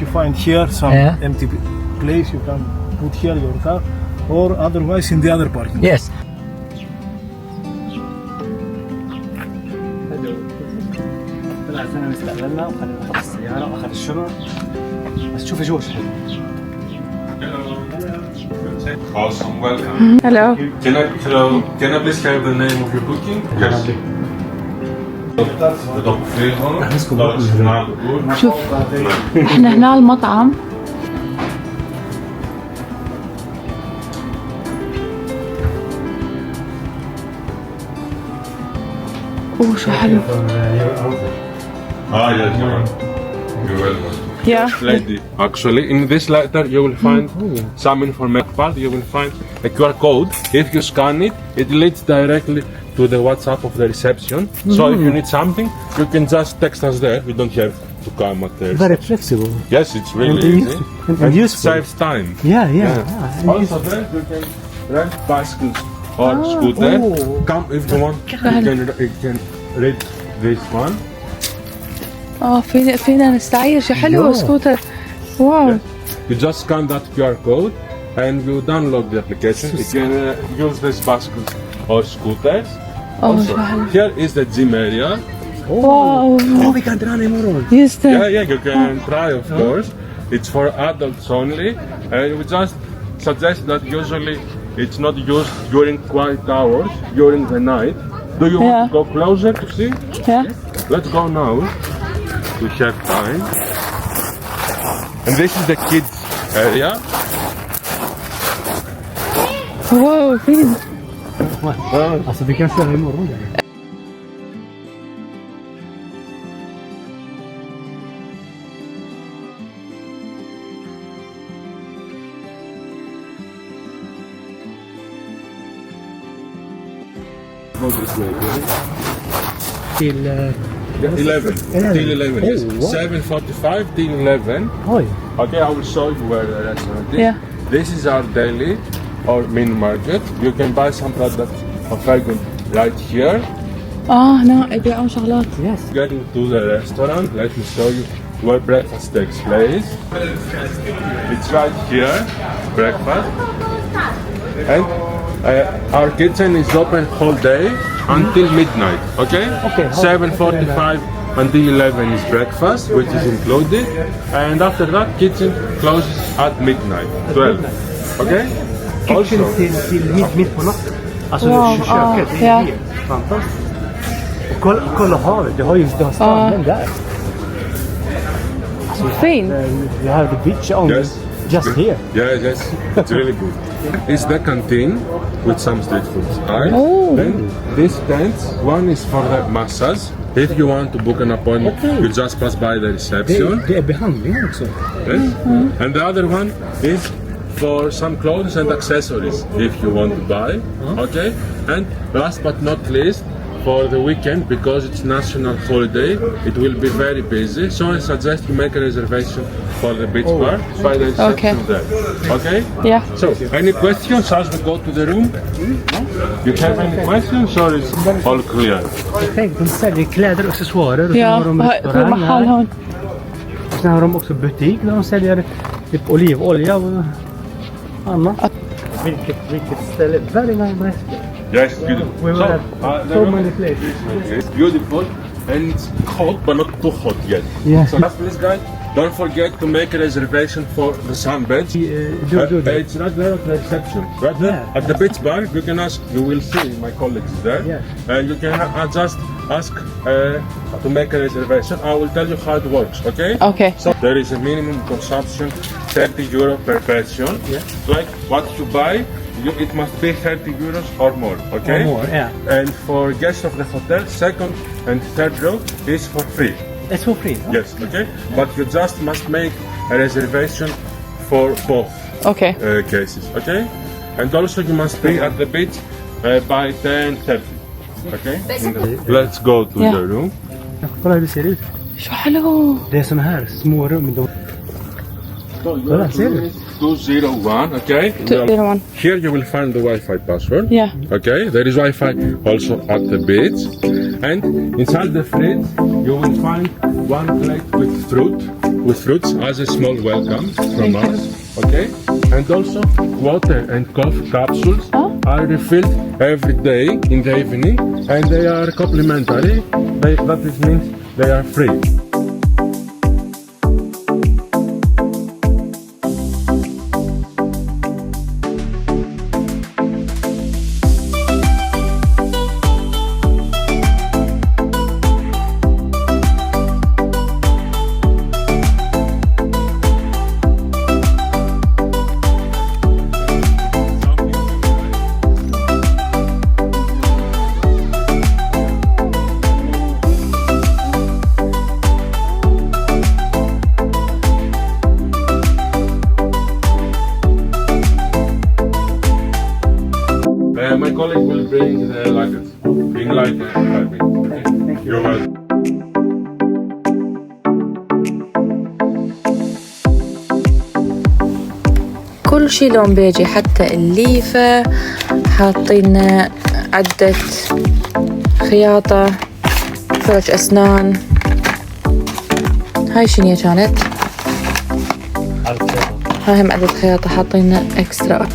you find here some Yeah. empty place, you can put here your car, or otherwise in the other parking. Yes. طلع زلمه استقبلنا وخد السياره واخذ الشنط بس شوفي جوا شو Awesome, welcome. Hello. Can I please have the name of your booking? Yes. شوف احنا هنا المطعم. اوه شو حلو. Yes, you're welcome. Yeah. Lady. Actually, in this letter you will find some information part. You will find a QR code. If you scan it, it leads directly to the WhatsApp of the reception. So if you need something, you can just text us there. We don't have to come at the Very flexible. Yes, it's really easy. And useful. Saves time. Yeah. Also there you can rent bicycles or scooter. Come if you want. You can read this one. اه فينا نستعير. شو حلو سكوتر. واو. You just scan that QR code and you download the application. You can use these bicycles or scooters. اوه شو حلو. Here is the gym area. واو. Oh, we can run tomorrow. يستر. Yeah, you can try of course. It's for adults only. And we just suggest that usually it's not used during quiet hours, during the night. Do you want to go closer to see? Yeah. Let's go now. We have time. And this is the kids area. واو فين. Alltså vi kan köra imorgon där. Till 11. Till 11. Yes. Oh, wow. 7:45 till 11. oj. Okay, I will show you where the restaurant is. Yeah. This is our deli or mini market. You can buy some products of Fergun right here. هنا يبيعون شغلات. Yes. Getting to the restaurant, let me show you where breakfast takes place. It's right here, breakfast. And our kitchen is open whole day until midnight, okay? Okay. 7:45 until 11 is breakfast, which is included. And after that, kitchen closes at midnight, 12, okay? Kitchen till mitt på natten. Alltså köket, det är helt fantastiskt. Och kolla havet, du har stranden där. فين؟ You have the beach on Yes. just here. Yeah, yes, it's really good. It's the canteen with some street food. Right? Oh. Then these tents, one is for the massage. If you want to book an appointment, you just pass by the reception. Det är behandlingar också. Yes? And the other one is for some clothes and accessories if you want to buy. Okay? And last but not least, for the weekend, because it's national holiday, it will be very busy. So I suggest you make a reservation for the beach bar by the reception there. Okay? Yeah. So, any questions as we go to the room? You have any questions or is all clear? Tänk, de säljer kläder och accessoarer och sen har de في restaurang محل här. هون. Sen har de också butik där de säljer typ olivolja och annat. Vilket ställe. Very nice. Yes, beautiful. We will have the so room many places. It's beautiful and it's hot but not too hot yet. Yes. So please guys, don't forget to make a reservation for the sunbeds. Do that. It's right there at the reception. Right there at the beach bar. You can ask. You will see my colleagues there. Yeah. And you can just ask to make a reservation. I will tell you how it works. Okay. Okay. So there is a minimum consumption, 30 euro per person. Yeah. Like what you buy, it must be 30 euros or more. Okay. Or more, yeah. And for guests of the hotel, second and third row is for free. It's for free. Yes, okay. But you just must make a reservation for both Okay. cases, okay? And also you must be at the beach by 10:30. Okay? Let's go to Yeah. the room. Kolla hur det ser ut. شو حلو. Det är såna här små rum. Kolla, ser du? 201, okay? 201. Here you will find the Wi-Fi password. Yeah. Okay, there is Wi-Fi also at the beach. And inside the fridge, you will find one plate with fruit. with fruits as a small welcome from us. Okay, and also water and coffee capsules are refilled every day in the evening, and they are complimentary. That means they are free. My colleague will bring the luggage in like 5 minutes. Okay? Thank you. You're welcome. كل شي لون بيجي، حتى الليفة حاطين عدة خياطة، فرش أسنان. هاي شنية كانت؟ هاي هم عدة خياطة حاطين اكسترا.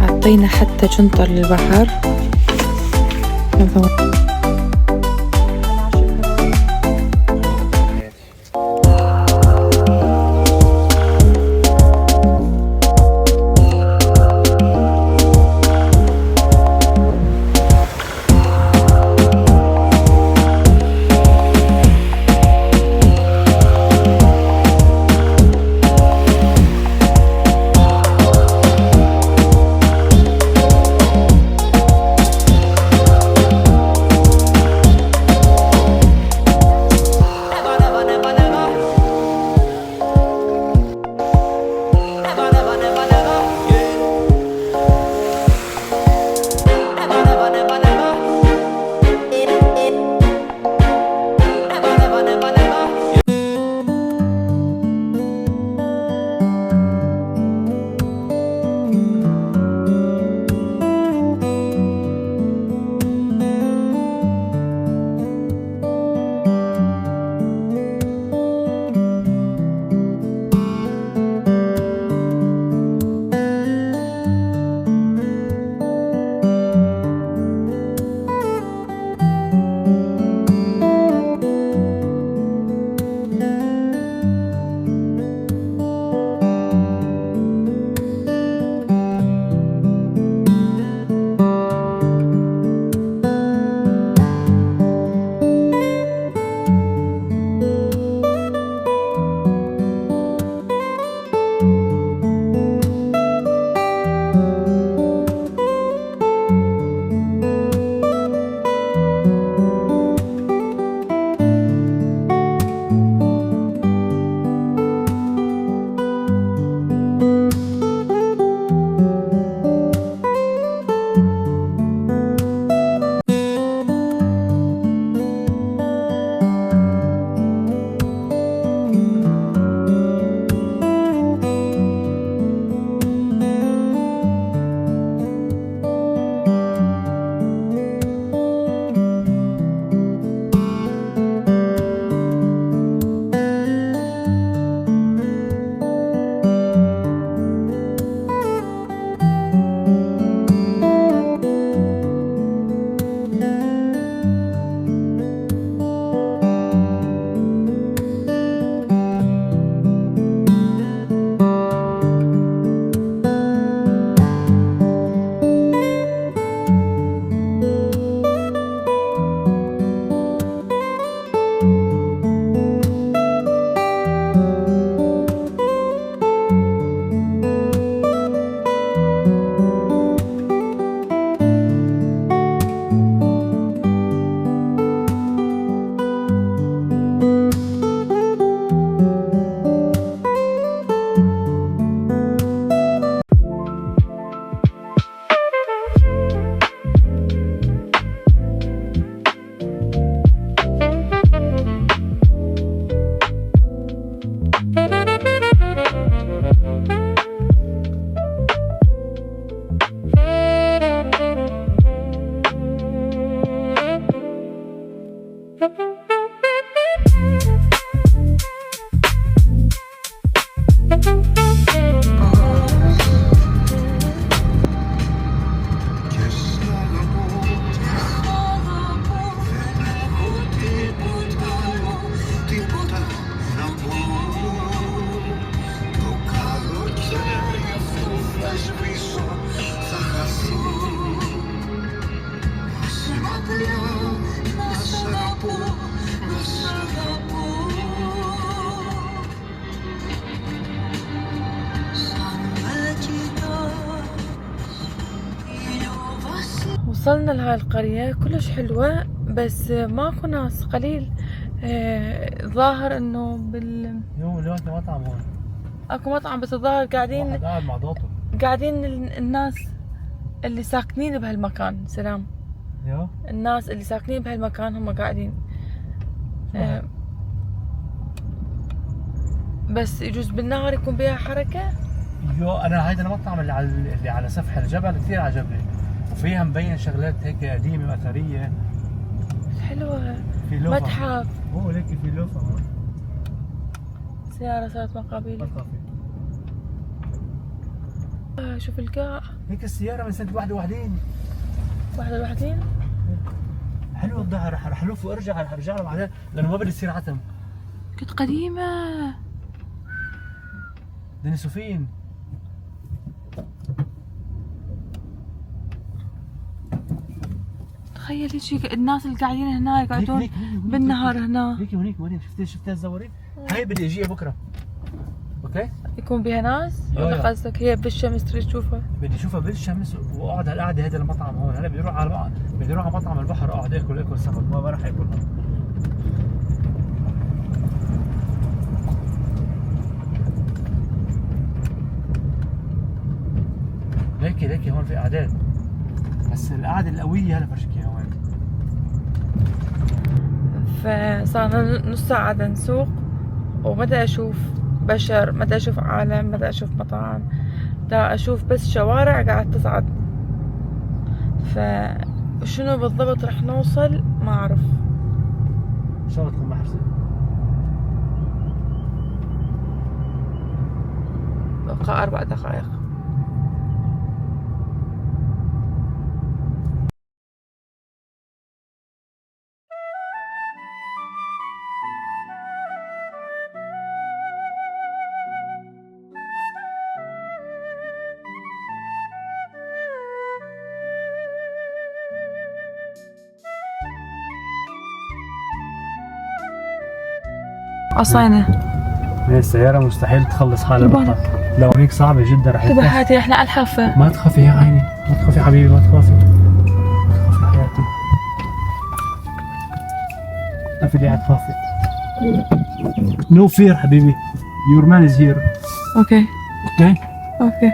حاطين حتى جنطر للبحر. وصلنا لهاي القرية كلش حلوة بس ماكو ناس قليل. ظاهر انه يوم دلوقتي مطعم هون اكو مطعم بس الظاهر قاعدين واحد قاعد مع دوطه. قاعدين الناس اللي ساكنين بهالمكان. سلام. يا الناس اللي ساكنين بهالمكان هم قاعدين. بس يجوز بالنهار يكون بها حركة. انا هيدا المطعم اللي على سفح الجبل كثير عجبني، وفيها مبين شغلات هيك قديمه واثريه حلوة. في لوفا. متحف. هو ليك في لوفا هون. سيارة صارت مقابل. شوف القاع. هيك السياره من سنه 21. 21. حلو الظهر. رح الف وارجع له بعدين لانه ما بدي يصير عتم. كنت قديمة. دني سوفين. تخيل هيك الناس اللي قاعدين هنا يقعدون بالنهار هنا. هيك هونيك مريم شفتي الزوري؟ هاي بدي اجيها بكره. اوكي؟ يكون بها ناس يا ولا يا. قصدك هي بالشمس تريد تشوفها؟ بدي اشوفها بالشمس واقعد هالقعده. هذا المطعم هون هلا بدي اروح على مطعم البحر اقعد اكل سمك. ما راح اكل هون. ليكي هون في قعدات بس القعده القويه هلا فرجيك اياها وين. فصار نص ساعة نسوق ومدى اشوف بشر، مدى اشوف عالم، مدى اشوف مطاعم، دا اشوف بس شوارع قاعد تصعد. فشنو بالضبط رح نوصل ما اعرف. ان شاء الله تكون محرزه. بقى 4 دقائق. عصينا. هي السيارة مستحيل تخلص حالها بالطاقة. لو هيك صعبة جدا رح انتبه حياتي احنا على الحافة. ما تخافي يا عيني، ما تخافي حبيبي، ما تخافي. ما تخافي حياتي. ما في داعي تخافي. No fear حبيبي. Your man is here. اوكي. اوكي؟ اوكي.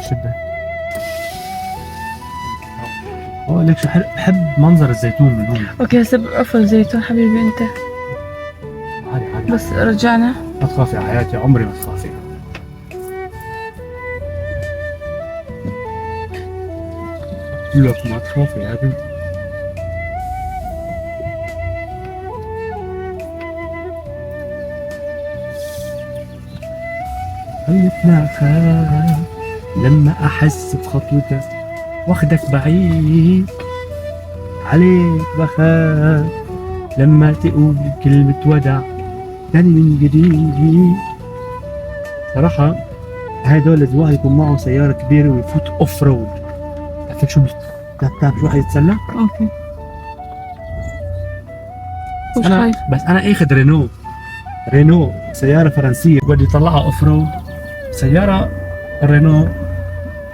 شبه. لك شو بحب منظر الزيتون من هون. اوكي هسه بقفل زيتون حبيبي انت. عادي. بس رجعنا. ما تخافي يا حياتي، عمري ما تخافي. لك ما تخافي يا بنتي. خلتنا خاف لما احس بخطوتك واخدك بعيد عليك، بخاف لما تقول كلمة ودع تاني من جديد. صراحة هدول الزواج يكون معهم سيارة كبيرة ويفوت اوف رود. عرفت شو بتعرف شو واحد يتسلى؟ اوكي. وش أنا خايف؟ بس أنا اخذ رينو سيارة فرنسية بدي يطلعها اوف رود. سيارة رينو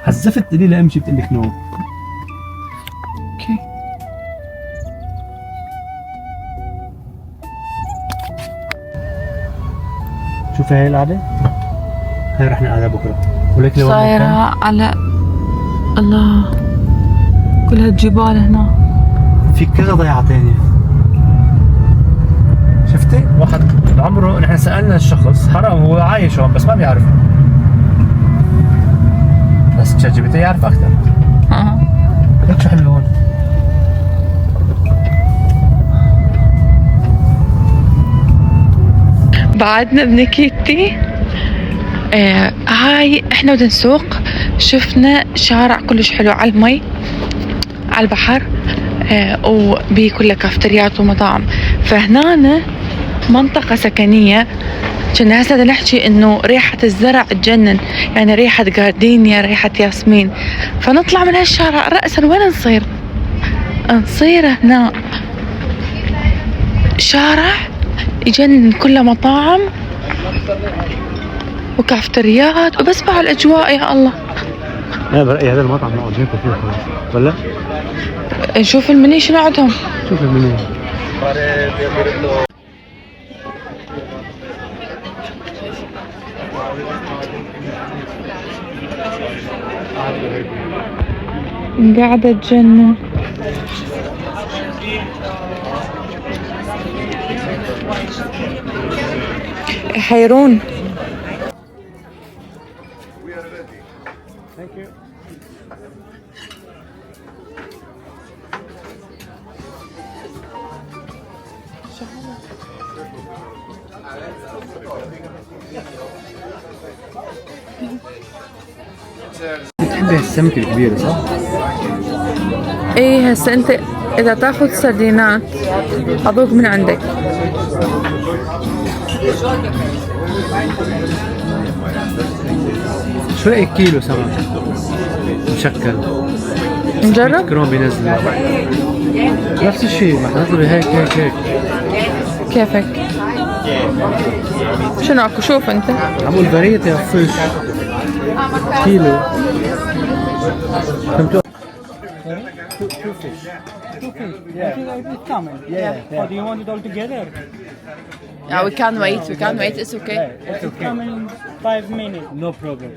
حزفت لي لامشي بتقول لك نو. اوكي. شوفي هاي القعدة؟ هاي رح نقعدها بكرة. ولك لو صايرة على الله كل هالجبال هنا. في كذا ضيعة تانية. شفتي؟ واحد عمره نحن سألنا الشخص حرام هو عايش هون بس ما بيعرف. بس تشات جي بي تي يعرف أكثر. ليك شو حلو هون. بعدنا بنكيتي. هاي احنا بدنا نسوق، شفنا شارع كلش حلو على المي على البحر. وبكل كافتريات ومطاعم. فهنا منطقة سكنية. كنا هسه نحكي انه ريحة الزرع تجنن، يعني ريحة جاردينيا، ريحة ياسمين. فنطلع من هالشارع رأسا وين نصير؟ نصير هنا شارع يجنن، كله مطاعم وكافتريات وبس مع الأجواء. يا الله، انا برأيي هذا المطعم نقعد ناكل فيه خلاص، ولا؟ نشوف المنيو شنو عندهم. شوف المنيو. قاعدة تجنن. يحيرون. بتحبي هالسمكة الكبيرة صح؟ ايه هسه انت اذا تاخذ سردينات اذوق من عندك. شو رأيك كيلو سمك مشكل؟ نجرب؟ كرون بينزلوا نفس الشيء، ما حنطلب هيك هيك هيك. كيفك؟ شنو اكو؟ شوف انت عمول فاريتي فيش كيلو. فهمتوا؟ Two fish. Yeah. I think it's coming. Yeah. Or do you want it all together? Yeah, we can't wait. We can't wait. It's okay. It's okay. Coming in 5 minutes. No problem.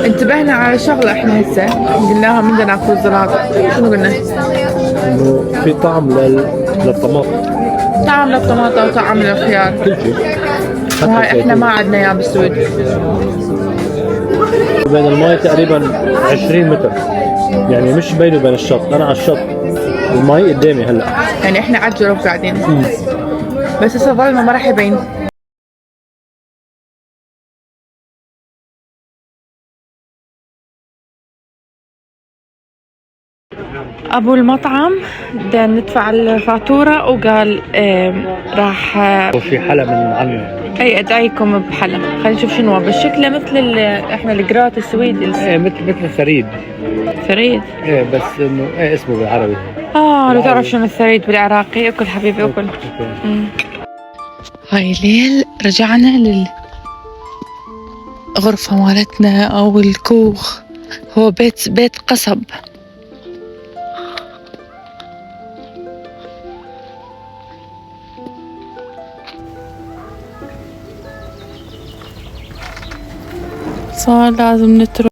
انتبهنا على شغلة احنا هسه قلناها من بدنا ناكل الزلاط. شنو قلنا؟ انه في طعم للطماطم، طعم للطماطم وطعم للخيار، كل شيء. وهاي احنا ما عندنا اياه بالسويد. بين الماء تقريبا 20 متر، يعني مش بيني وبين الشط، انا على الشط الماء قدامي هلا. يعني احنا على الجرف قاعدين. بس هسه ظلمة ما راح يبين. ابو المطعم بدنا ندفع الفاتوره وقال راح وفي حلا من عنا. اي ادعيكم بحلا. خلينا نشوف شنو هو. بس شكله مثل احنا القرات السويدي. ايه مثل الثريد. ثريد. ايه بس انه ايه اسمه بالعربي. لو تعرف شنو الثريد بالعراقي. اكل حبيبي اكل. هاي ليل رجعنا للغرفه مالتنا او الكوخ. هو بيت قصب. صار لازم نترك